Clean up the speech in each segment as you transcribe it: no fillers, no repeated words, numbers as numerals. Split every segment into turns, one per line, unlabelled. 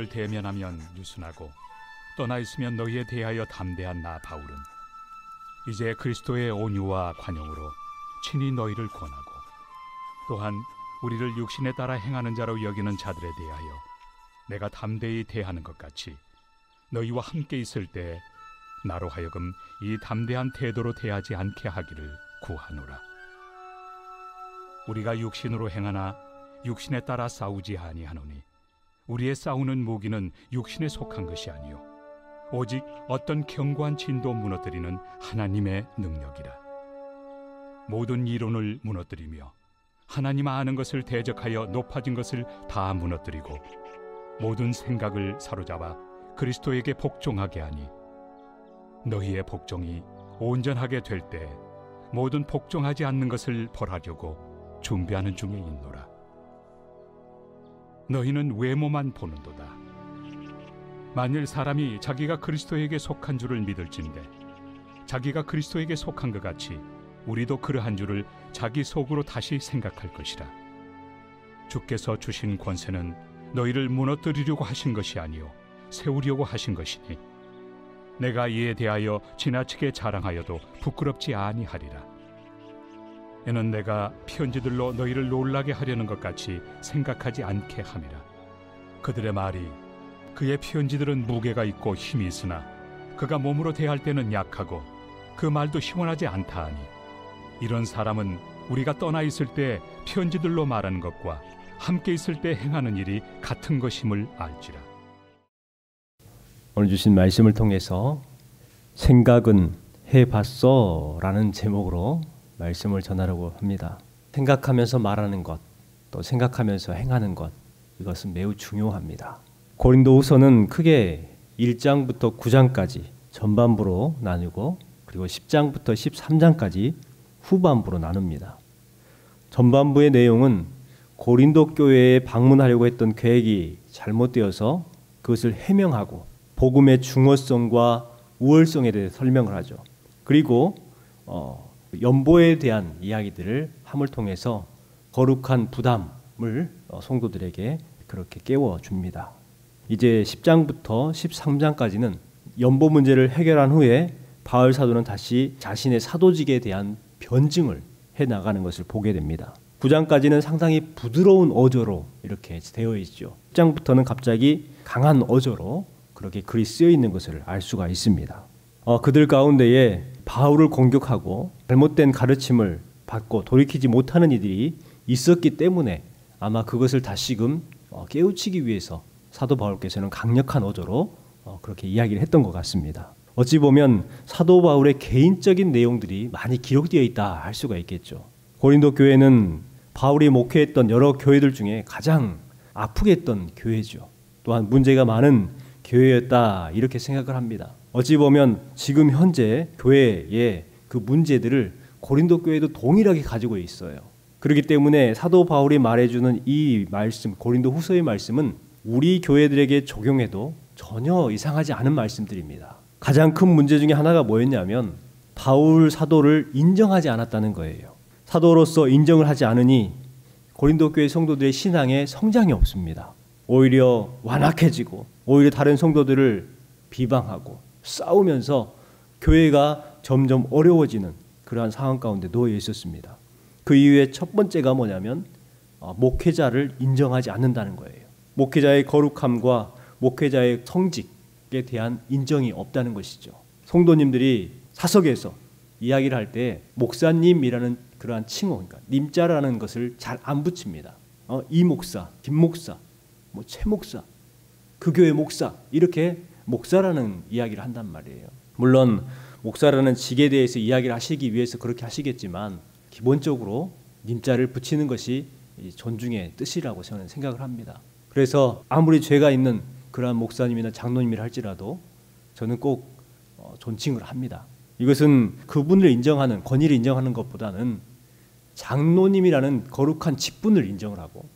너희를 대면하면 유순하고 떠나 있으면 너희에 대하여 담대한 나 바울은 이제 그리스도의 온유와 관용으로 친히 너희를 권하고 또한 우리를 육신에 따라 행하는 자로 여기는 자들에 대하여 내가 담대히 대하는 것 같이 너희와 함께 있을 때 나로 하여금 이 담대한 태도로 대하지 않게 하기를 구하노라. 우리가 육신으로 행하나 육신에 따라 싸우지 아니하노니 우리의 싸우는 무기는 육신에 속한 것이 아니요 오직 어떤 견고한 진도 무너뜨리는 하나님의 능력이라. 모든 이론을 무너뜨리며 하나님 아는 것을 대적하여 높아진 것을 다 무너뜨리고 모든 생각을 사로잡아 그리스도에게 복종하게 하니 너희의 복종이 온전하게 될 때 모든 복종하지 않는 것을 벌하려고 준비하는 중에 있노라. 너희는 외모만 보는도다. 만일 사람이 자기가 그리스도에게 속한 줄을 믿을진대 자기가 그리스도에게 속한 것 같이 우리도 그러한 줄을 자기 속으로 다시 생각할 것이라. 주께서 주신 권세는 너희를 무너뜨리려고 하신 것이 아니요 세우려고 하신 것이니 내가 이에 대하여 지나치게 자랑하여도 부끄럽지 아니하리라. 이는 내가 편지들로 너희를 놀라게 하려는 것 같이 생각하지 않게 함이라. 그들의 말이 그의 편지들은 무게가 있고 힘이 있으나 그가 몸으로 대할 때는 약하고 그 말도 시원하지 않다 하니 이런 사람은 우리가 떠나 있을 때 편지들로 말하는 것과 함께 있을 때 행하는 일이 같은 것임을 알지라.
오늘 주신 말씀을 통해서 생각은 해봤어 라는 제목으로 말씀을 전하려고 합니다. 생각하면서 말하는 것, 또 생각하면서 행하는 것, 이것은 매우 중요합니다. 고린도후서는 크게 1장부터 9장까지 전반부로 나누고 그리고 10장부터 13장까지 후반부로 나눕니다. 전반부의 내용은 고린도 교회에 방문하려고 했던 계획이 잘못되어서 그것을 해명하고 복음의 중요성과 우월성에 대해 설명을 하죠. 그리고 연보에 대한 이야기들을 함을 통해서 거룩한 부담을 성도들에게 그렇게 깨워줍니다. 이제 10장부터 13장까지는 연보 문제를 해결한 후에 바울 사도는 다시 자신의 사도직에 대한 변증을 해나가는 것을 보게 됩니다. 9장까지는 상당히 부드러운 어조로 이렇게 되어 있죠. 10장부터는 갑자기 강한 어조로 그렇게 글이 쓰여 있는 것을 알 수가 있습니다. 그들 가운데에 바울을 공격하고 잘못된 가르침을 받고 돌이키지 못하는 이들이 있었기 때문에 아마 그것을 다시금 깨우치기 위해서 사도 바울께서는 강력한 어조로 그렇게 이야기를 했던 것 같습니다. 어찌 보면 사도 바울의 개인적인 내용들이 많이 기록되어 있다 할 수가 있겠죠. 고린도 교회는 바울이 목회했던 여러 교회들 중에 가장 아프게 했던 교회죠. 또한 문제가 많은 교회였다 이렇게 생각을 합니다. 어찌 보면 지금 현재 교회의 그 문제들을 고린도 교회도 동일하게 가지고 있어요. 그렇기 때문에 사도 바울이 말해주는 이 말씀, 고린도 후서의 말씀은 우리 교회들에게 적용해도 전혀 이상하지 않은 말씀들입니다. 가장 큰 문제 중에 하나가 뭐였냐면 바울 사도를 인정하지 않았다는 거예요. 사도로서 인정을 하지 않으니 고린도 교회 성도들의 신앙에 성장이 없습니다. 오히려 완악해지고 오히려 다른 성도들을 비방하고 싸우면서 교회가 점점 어려워지는 그러한 상황 가운데 놓여 있었습니다. 그 이유의 첫 번째가 뭐냐면 목회자를 인정하지 않는다는 거예요. 목회자의 거룩함과 목회자의 성직에 대한 인정이 없다는 것이죠. 성도님들이 사석에서 이야기를 할 때 목사님이라는 그러한 칭호, 그러니까 님자라는 것을 잘 안 붙입니다. 이 목사, 김 목사, 최 목사, 그 교회 목사 이렇게 목사라는 이야기를 한단 말이에요. 물론 목사라는 직에 대해서 이야기를 하시기 위해서 그렇게 하시겠지만 기본적으로 님자를 붙이는 것이 존중의 뜻이라고 저는 생각을 합니다. 그래서 아무리 죄가 있는 그러한 목사님이나 장로님이라 할지라도 저는 꼭 존칭을 합니다. 이것은 그분을 인정하는, 권위를 인정하는 것보다는 장로님이라는 거룩한 직분을 인정을 하고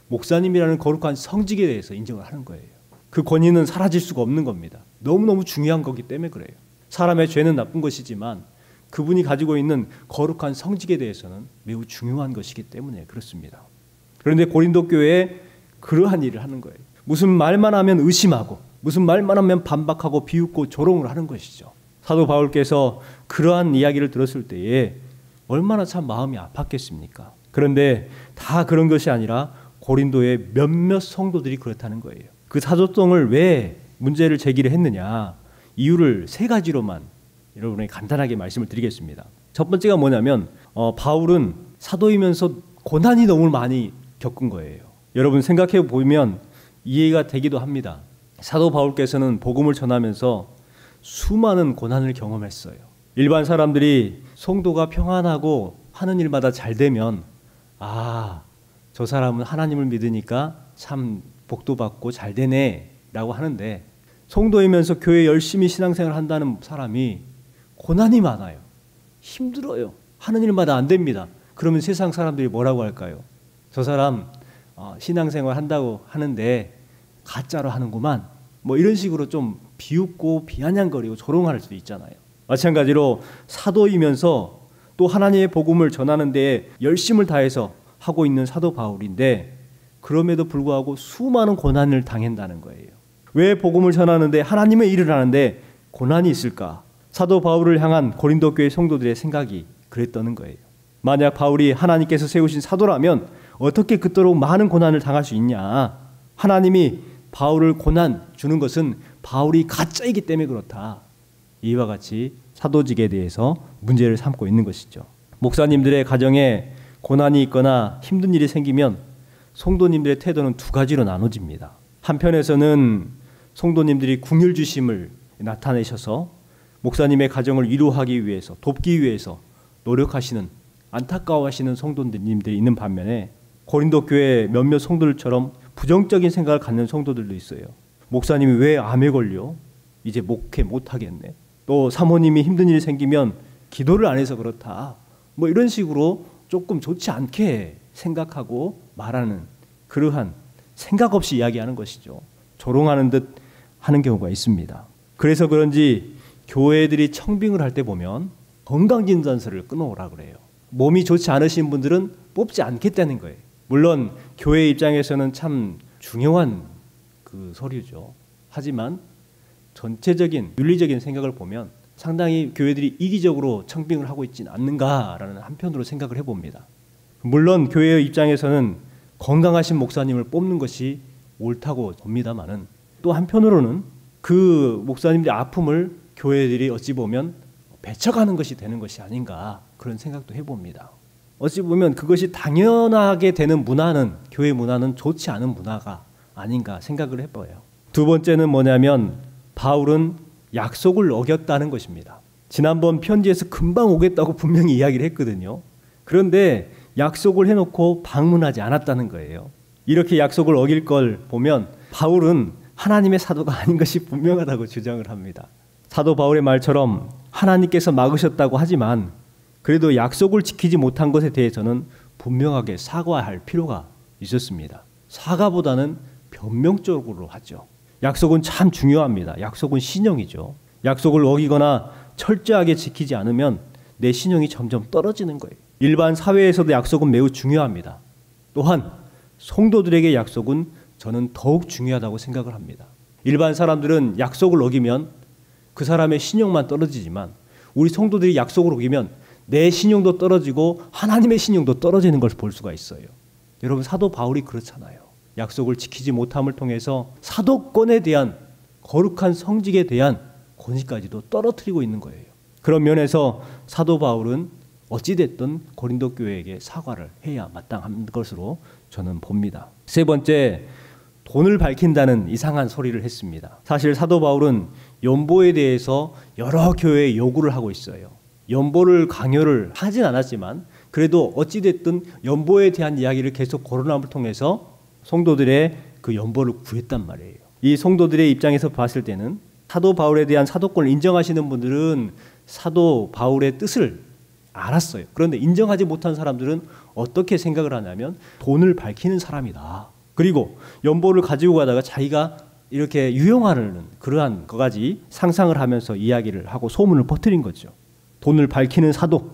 목사님이라는 거룩한 성직에 대해서 인정을 하는 거예요. 그 권위는 사라질 수가 없는 겁니다. 너무너무 중요한 거기 때문에 그래요. 사람의 죄는 나쁜 것이지만 그분이 가지고 있는 거룩한 성직에 대해서는 매우 중요한 것이기 때문에 그렇습니다. 그런데 고린도 교회에 그러한 일을 하는 거예요. 무슨 말만 하면 의심하고 무슨 말만 하면 반박하고 비웃고 조롱을 하는 것이죠. 사도 바울께서 그러한 이야기를 들었을 때에 얼마나 참 마음이 아팠겠습니까? 그런데 다 그런 것이 아니라 고린도의 몇몇 성도들이 그렇다는 거예요. 그 사도성을 왜 문제를 제기를 했느냐, 이유를 세 가지로만 여러분에게 간단하게 말씀을 드리겠습니다. 첫 번째가 뭐냐면 바울은 사도이면서 고난이 너무 많이 겪은 거예요. 여러분 생각해 보면 이해가 되기도 합니다. 사도 바울께서는 복음을 전하면서 수많은 고난을 경험했어요. 일반 사람들이 성도가 평안하고 하는 일마다 잘 되면 저 사람은 하나님을 믿으니까 참 복도 받고 잘 되네 라고 하는데, 성도이면서 교회 열심히 신앙생활 한다는 사람이 고난이 많아요. 힘들어요. 하는 일마다 안 됩니다. 그러면 세상 사람들이 뭐라고 할까요? 저 사람 신앙생활 한다고 하는데 가짜로 하는구만. 뭐 이런 식으로 좀 비웃고 비아냥거리고 조롱할 수도 있잖아요. 마찬가지로 사도이면서 또 하나님의 복음을 전하는 데에 열심을 다해서 하고 있는 사도 바울인데, 그럼에도 불구하고 수많은 고난을 당한다는 거예요. 왜 복음을 전하는데, 하나님의 일을 하는데 고난이 있을까? 사도 바울을 향한 고린도 교회 성도들의 생각이 그랬다는 거예요. 만약 바울이 하나님께서 세우신 사도라면 어떻게 그토록 많은 고난을 당할 수 있냐? 하나님이 바울을 고난 주는 것은 바울이 가짜이기 때문에 그렇다. 이와 같이 사도직에 대해서 문제를 삼고 있는 것이죠. 목사님들의 가정에 고난이 있거나 힘든 일이 생기면 성도님들의 태도는 두 가지로 나눠집니다. 한편에서는 성도님들이 긍휼 주심을 나타내셔서 목사님의 가정을 위로하기 위해서, 돕기 위해서 노력하시는, 안타까워하시는 성도님들이 있는 반면에 고린도 교회 몇몇 성도들처럼 부정적인 생각을 갖는 성도들도 있어요. 목사님이 왜 암에 걸려? 이제 목회 못하겠네. 또 사모님이 힘든 일이 생기면 기도를 안 해서 그렇다. 뭐 이런 식으로 조금 좋지 않게 생각하고 말하는, 그러한 생각 없이 이야기하는 것이죠. 조롱하는 듯 하는 경우가 있습니다. 그래서 그런지 교회들이 청빙을 할 때 보면 건강진단서를 끊어오라 그래요. 몸이 좋지 않으신 분들은 뽑지 않겠다는 거예요. 물론 교회 입장에서는 참 중요한 그 서류죠. 하지만 전체적인 윤리적인 생각을 보면 상당히 교회들이 이기적으로 청빙을 하고 있지는 않는가라는 한편으로 생각을 해봅니다. 물론 교회의 입장에서는 건강하신 목사님을 뽑는 것이 옳다고 봅니다만은, 또 한편으로는 그 목사님들의 아픔을 교회들이 어찌 보면 배척하는 것이 되는 것이 아닌가, 그런 생각도 해봅니다. 어찌 보면 그것이 당연하게 되는 문화는, 교회 문화는 좋지 않은 문화가 아닌가 생각을 해봐요. 두 번째는 뭐냐면 바울은 약속을 어겼다는 것입니다. 지난번 편지에서 금방 오겠다고 분명히 이야기를 했거든요. 그런데 약속을 해놓고 방문하지 않았다는 거예요. 이렇게 약속을 어길 걸 보면 바울은 하나님의 사도가 아닌 것이 분명하다고 주장을 합니다. 사도 바울의 말처럼 하나님께서 막으셨다고 하지만 그래도 약속을 지키지 못한 것에 대해서는 분명하게 사과할 필요가 있었습니다. 사과보다는 변명적으로 하죠. 약속은 참 중요합니다. 약속은 신용이죠. 약속을 어기거나 철저하게 지키지 않으면 내 신용이 점점 떨어지는 거예요. 일반 사회에서도 약속은 매우 중요합니다. 또한 성도들에게 약속은 저는 더욱 중요하다고 생각을 합니다. 일반 사람들은 약속을 어기면 그 사람의 신용만 떨어지지만, 우리 성도들이 약속을 어기면 내 신용도 떨어지고 하나님의 신용도 떨어지는 걸 볼 수가 있어요. 여러분, 사도 바울이 그렇잖아요. 약속을 지키지 못함을 통해서 사도권에 대한, 거룩한 성직에 대한 권위까지도 떨어뜨리고 있는 거예요. 그런 면에서 사도 바울은 어찌됐든 고린도 교회에게 사과를 해야 마땅한 것으로 저는 봅니다. 세 번째, 돈을 밝힌다는 이상한 소리를 했습니다. 사실 사도 바울은 연보에 대해서 여러 교회에 요구를 하고 있어요. 연보를 강요를 하진 않았지만 그래도 어찌됐든 연보에 대한 이야기를 계속 거론함을 통해서 성도들의 그 연보를 구했단 말이에요. 이 성도들의 입장에서 봤을 때는 사도 바울에 대한 사도권을 인정하시는 분들은 사도 바울의 뜻을 알았어요. 그런데 인정하지 못한 사람들은 어떻게 생각을 하냐면 돈을 밝히는 사람이다. 그리고 연보를 가지고 가다가 자기가 이렇게 유용하는 그러한 것까지 상상을 하면서 이야기를 하고 소문을 퍼뜨린 거죠. 돈을 밝히는 사도,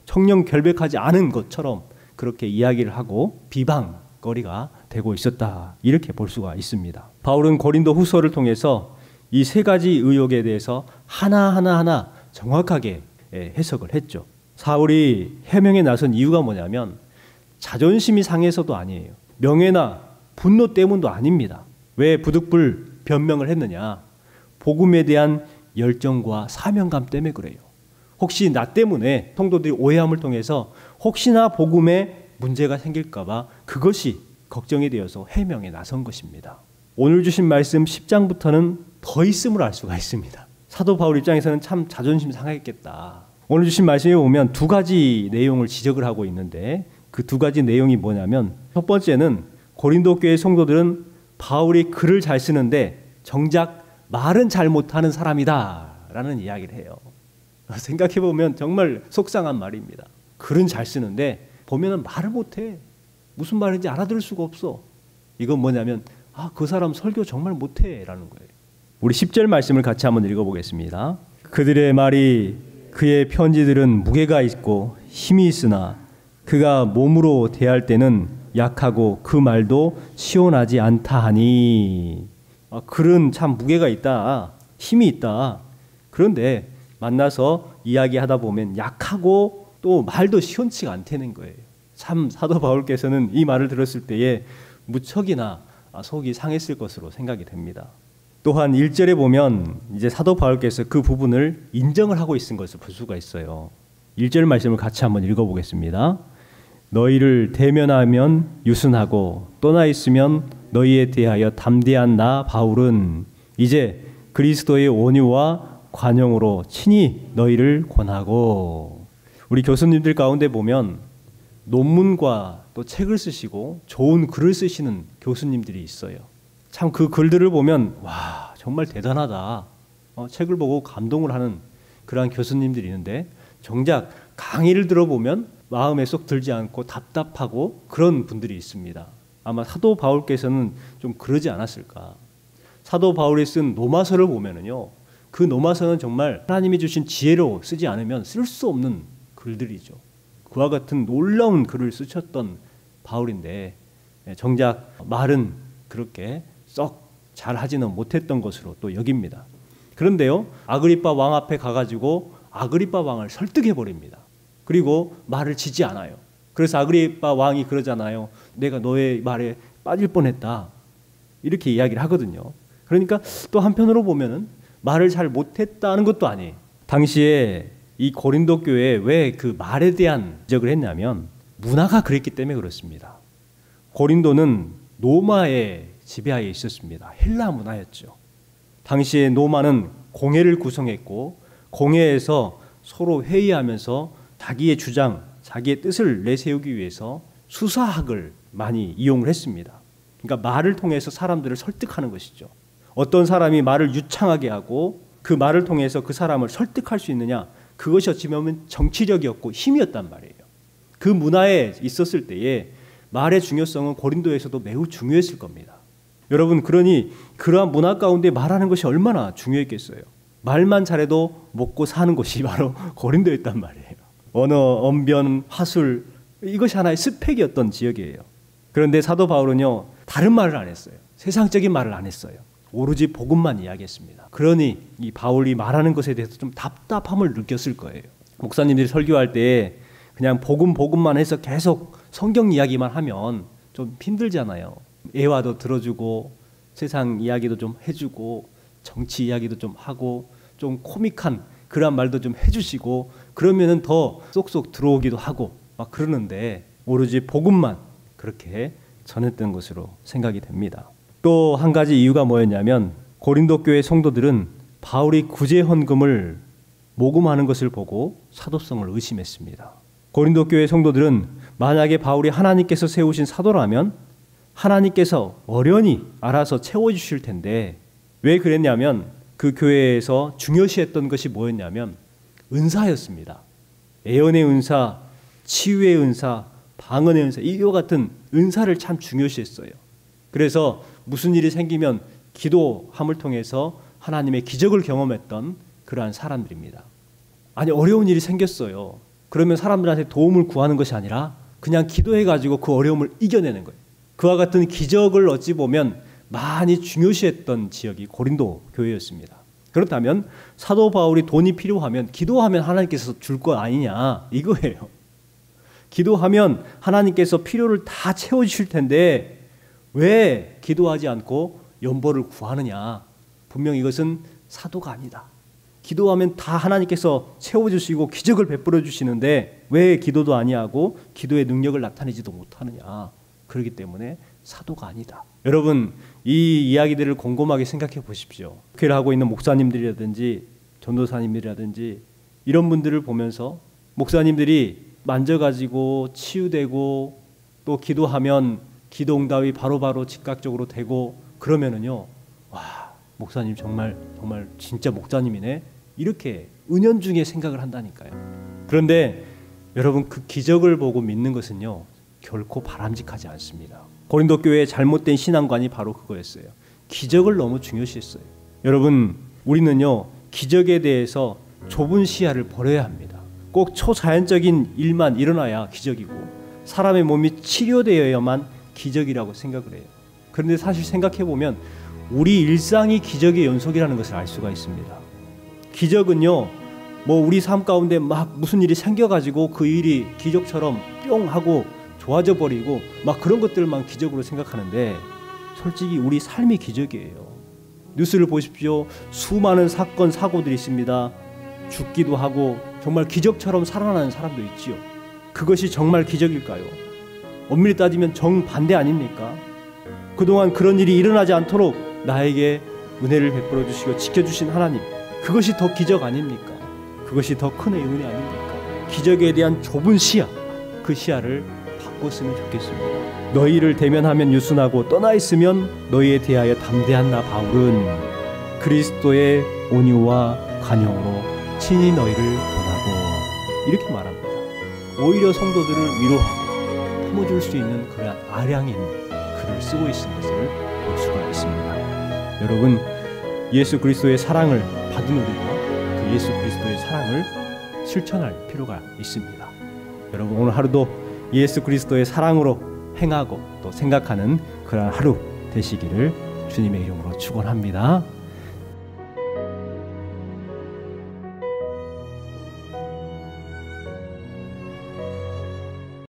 청렴 결백하지 않은 것처럼 그렇게 이야기를 하고 비방거리가 되고 있었다. 이렇게 볼 수가 있습니다. 바울은 고린도 후서를 통해서 이 세 가지 의혹에 대해서 하나하나 정확하게 해석을 했죠. 사울이 해명에 나선 이유가 뭐냐면 자존심이 상해서도 아니에요. 명예나 분노 때문도 아닙니다. 왜 부득불 변명을 했느냐? 복음에 대한 열정과 사명감 때문에 그래요. 혹시 나 때문에 성도들이 오해함을 통해서 혹시나 복음에 문제가 생길까 봐 그것이 걱정이 되어서 해명에 나선 것입니다. 오늘 주신 말씀 10장부터는 더 있음을 알 수가 있습니다. 사도 바울 입장에서는 참 자존심 상했겠다. 오늘 주신 말씀에 보면 두 가지 내용을 지적을 하고 있는데 그 두 가지 내용이 뭐냐면 첫 번째는 고린도 교회 성도들은 바울이 글을 잘 쓰는데 정작 말은 잘 못하는 사람이다 라는 이야기를 해요. 생각해보면 정말 속상한 말입니다. 글은 잘 쓰는데 보면 말을 못해. 무슨 말인지 알아들을 수가 없어. 이건 뭐냐면 그 사람 설교 정말 못해 라는 거예요. 우리 10절 말씀을 같이 한번 읽어보겠습니다. 그들의 말이 그의 편지들은 무게가 있고 힘이 있으나 그가 몸으로 대할 때는 약하고 그 말도 시원하지 않다 하니. 글은 참 무게가 있다. 힘이 있다. 그런데 만나서 이야기하다 보면 약하고 또 말도 시원치가 않다는 거예요. 참 사도 바울께서는 이 말을 들었을 때에 무척이나 속이 상했을 것으로 생각이 됩니다. 또한 1절에 보면 이제 사도 바울께서 그 부분을 인정을 하고 있는 것을 볼 수가 있어요. 1절 말씀을 같이 한번 읽어보겠습니다. 너희를 대면하면 유순하고 떠나 있으면 너희에 대하여 담대한 나 바울은 이제 그리스도의 온유와 관용으로 친히 너희를 권하고. 우리 교수님들 가운데 보면 논문과 또 책을 쓰시고 좋은 글을 쓰시는 교수님들이 있어요. 참 그 글들을 보면 와 정말 대단하다. 책을 보고 감동을 하는 그러한 교수님들이 있는데 정작 강의를 들어보면 마음에 쏙 들지 않고 답답하고 그런 분들이 있습니다. 아마 사도 바울께서는 좀 그러지 않았을까. 사도 바울이 쓴 로마서를 보면은요, 그 로마서는 정말 하나님이 주신 지혜로 쓰지 않으면 쓸 수 없는 글들이죠. 그와 같은 놀라운 글을 쓰셨던 바울인데 정작 말은 그렇게 썩 잘하지는 못했던 것으로 또 여깁니다. 그런데요, 아그리빠 왕 앞에 가가지고 아그리빠 왕을 설득해 버립니다. 그리고 말을 지지 않아요. 그래서 아그리빠 왕이 그러잖아요. 내가 너의 말에 빠질 뻔했다. 이렇게 이야기를 하거든요. 그러니까 또 한편으로 보면은 말을 잘 못했다는 것도 아니에요. 당시에 이 고린도 교회에 왜 그 말에 대한 지적을 했냐면 문화가 그랬기 때문에 그렇습니다. 고린도는 로마의 지배하에 있었습니다. 헬라 문화였죠. 당시에 로마는 공회를 구성했고 공회에서 서로 회의하면서 자기의 주장, 자기의 뜻을 내세우기 위해서 수사학을 많이 이용을 했습니다. 그러니까 말을 통해서 사람들을 설득하는 것이죠. 어떤 사람이 말을 유창하게 하고 그 말을 통해서 그 사람을 설득할 수 있느냐, 그것이 어찌 보면 정치력이었고 힘이었단 말이에요. 그 문화에 있었을 때에 말의 중요성은 고린도에서도 매우 중요했을 겁니다. 여러분, 그러니 그러한 문화 가운데 말하는 것이 얼마나 중요했겠어요. 말만 잘해도 먹고 사는 곳이 바로 고린도였단 말이에요. 언어, 언변, 화술, 이것이 하나의 스펙이었던 지역이에요. 그런데 사도 바울은요, 다른 말을 안 했어요. 세상적인 말을 안 했어요. 오로지 복음만 이야기했습니다. 그러니 이 바울이 말하는 것에 대해서 좀 답답함을 느꼈을 거예요. 목사님들이 설교할 때 그냥 복음만 해서 계속 성경 이야기만 하면 좀 힘들잖아요. 애화도 들어주고 세상 이야기도 좀 해주고 정치 이야기도 좀 하고 좀 코믹한 그런 말도 좀 해주시고 그러면은 더 쏙쏙 들어오기도 하고 막 그러는데 오로지 복음만 그렇게 전했던 것으로 생각이 됩니다. 또 한 가지 이유가 뭐였냐면 고린도 교회 성도들은 바울이 구제 헌금을 모금하는 것을 보고 사도성을 의심했습니다. 고린도 교회 성도들은 만약에 바울이 하나님께서 세우신 사도라면 하나님께서 어련히 알아서 채워주실 텐데 왜 그랬냐면 그 교회에서 중요시했던 것이 뭐였냐면 은사였습니다. 예언의 은사, 치유의 은사, 방언의 은사, 이와 같은 은사를 참 중요시했어요. 그래서 무슨 일이 생기면 기도함을 통해서 하나님의 기적을 경험했던 그러한 사람들입니다. 아니 어려운 일이 생겼어요. 그러면 사람들한테 도움을 구하는 것이 아니라 그냥 기도해가지고 그 어려움을 이겨내는 거예요. 그와 같은 기적을 어찌 보면 많이 중요시했던 지역이 고린도 교회였습니다. 그렇다면 사도 바울이 돈이 필요하면 기도하면 하나님께서 줄 것 아니냐 이거예요. 기도하면 하나님께서 필요를 다 채워주실 텐데 왜 기도하지 않고 연보를 구하느냐. 분명 이것은 사도가 아니다. 기도하면 다 하나님께서 채워주시고 기적을 베풀어 주시는데 왜 기도도 아니하고 기도의 능력을 나타내지도 못하느냐. 그렇기 때문에 사도가 아니다. 여러분 이 이야기들을 곰곰하게 생각해 보십시오. 교회를 하고 있는 목사님들이라든지 전도사님들이라든지 이런 분들을 보면서 목사님들이 만져가지고 치유되고 또 기도하면 기도응답이 바로바로 즉각적으로 되고 그러면은요, 와 목사님 정말 진짜 목사님이네 이렇게 은연중에 생각을 한다니까요. 그런데 여러분 그 기적을 보고 믿는 것은요 결코 바람직하지 않습니다. 고린도 교회의 잘못된 신앙관이 바로 그거였어요. 기적을 너무 중요시했어요. 여러분 우리는요 기적에 대해서 좁은 시야를 버려야 합니다. 꼭 초자연적인 일만 일어나야 기적이고 사람의 몸이 치료되어야만 기적이라고 생각을 해요. 그런데 사실 생각해보면 우리 일상이 기적의 연속이라는 것을 알 수가 있습니다. 기적은요 뭐 우리 삶 가운데 막 무슨 일이 생겨가지고 그 일이 기적처럼 뿅 하고 좋아져 버리고 막 그런 것들만 기적으로 생각하는데 솔직히 우리 삶이 기적이에요. 뉴스를 보십시오. 수많은 사건 사고들이 있습니다. 죽기도 하고 정말 기적처럼 살아나는 사람도 있지요. 그것이 정말 기적일까요? 엄밀히 따지면 정반대 아닙니까? 그동안 그런 일이 일어나지 않도록 나에게 은혜를 베풀어 주시고 지켜주신 하나님, 그것이 더 기적 아닙니까? 그것이 더 큰 은혜 아닙니까? 기적에 대한 좁은 시야, 그 시야를 바꿨으면 좋겠습니다. 너희를 대면하면 유순하고 떠나 있으면 너희에 대하여 담대한 나 바울은 그리스도의 온유와 관용으로 친히 너희를 권하고 이렇게 말합니다. 오히려 성도들을 위로하고 품어줄 수 있는 그런 아량인 글을 쓰고 있는 것을 볼 수가 있습니다. 여러분 예수 그리스도의 사랑을 받은 우리가 그 예수 그리스도의 사랑을 실천할 필요가 있습니다. 여러분 오늘 하루도 예수 그리스도의 사랑으로 행하고 또 생각하는 그런 하루 되시기를 주님의 이름으로 축원합니다.